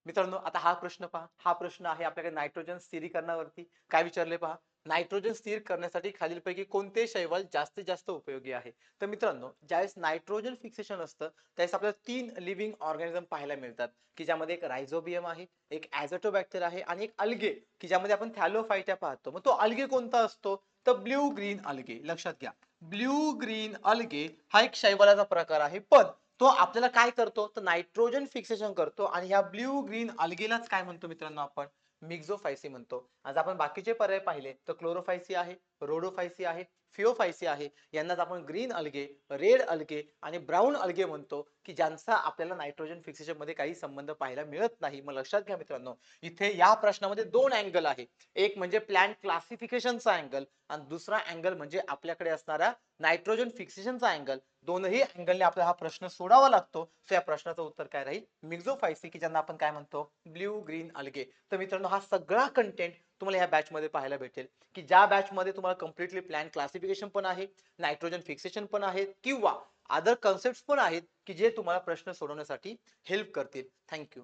मित्रांनो, आता हा प्रश्न पहा. हा प्रश्न आहे आपल्याकडे नायट्रोजन स्थिरीकरणावरती. काय विचारले पहा. नायट्रोजन स्थिर करण्यासाठी खालीलपैकी कोणते शैवाल जास्तीत जास्त उपयोगी आहे? तर मित्रांनो, ज्यावेळेस नायट्रोजन फिक्सेशन असतं, त्यावेळेस आपल्याला 3 लिव्हिंग ऑर्गॅनिझम पाहायला मिळतात, की ज्यामध्ये एक रायझोबियम आहे, एक ॲझोटोबॅक्टर आहे आणि एक अल्गे, की ज्यामध्ये आपण थॅलोफायटा पाहतो. मग तो अल्गे कोणता असतो? तर ब्लू ग्रीन अल्गे. लक्षात घ्या. ब्लू ग्रीन अल्गे हा एक शैवालाचा प्रकार आहे. पण तो आपल्याला काय करतो तर नायट्रोजन फिक्सेशन करतो आणि ह्या ब्ल्यू ग्रीन अल्गेलाच काय म्हणतो मित्रांनो आपण मिक्झोफायसी म्हणतो. आज आपण बाकीचे पर्याय पाहिले तर क्लोरोफायसी आहे, रोडोफायसी आहे, फिओफायसी आहे. यांनाच आपण ग्रीन अल्गे, रेड अल्गे आणि ब्राऊन अल्गे म्हणतो, की ज्यांचा आपल्याला नायट्रोजन फिक्सेशन मध्ये काही संबंध पाहायला मिळत नाही. मग लक्षात घ्या मित्रांनो, इथे या प्रश्नामध्ये दोन अँगल आहे. एक म्हणजे प्लांट क्लासिफिकेशनचा अँगल आणि दुसरा अँगल म्हणजे आपल्याकडे असणारा नायट्रोजन फिक्सेशनचा अँगल. दोनही अँगलने आपल्याला हा प्रश्न सोडावा लागतो. सो या प्रश्नाचं उत्तर काय राहील? मिक्झोफायसी, की ज्यांना आपण काय म्हणतो ब्ल्यू ग्रीन अल्गे. तर मित्रांनो, हा सगळा कंटेंट तुम्हाला ह्या बॅच मध्ये पाहायला भेटेल, की ज्या बॅच मध्ये तुम्हाला कम्प्लिटली प्लॅन क्लासिफिकेशन पण आहे, नायट्रोजन फिक्सेशन पण आहे किंवा अदर कन्सेप्ट पण आहेत, की जे तुम्हाला प्रश्न सोडवण्यासाठी हेल्प करतील. थँक्यू.